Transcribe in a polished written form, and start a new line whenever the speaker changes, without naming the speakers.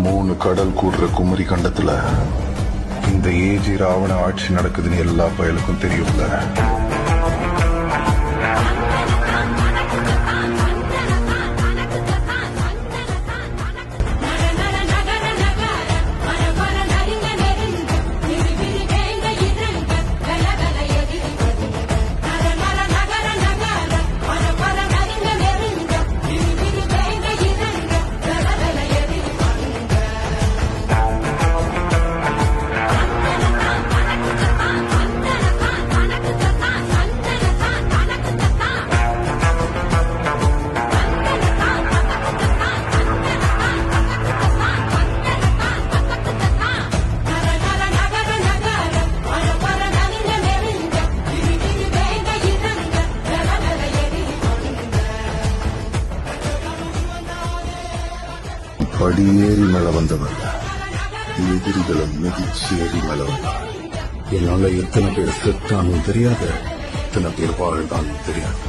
மூணு கடல் கூடுற குமரி கண்டத்துல இந்த ஏஜி ராவண ஆட்சி நடக்குதுன்னு எல்லா பயலுக்கும் தெரியும்ல. படியேறி மேல வந்தவன் எதிரிகளை மிதிச்சு ஏறி மேல வந்தான். என்னால எத்தனை பேர் செத்தானும் தெரியாது, எத்தனை பேர் வாழ்ந்தாலும் தெரியாது.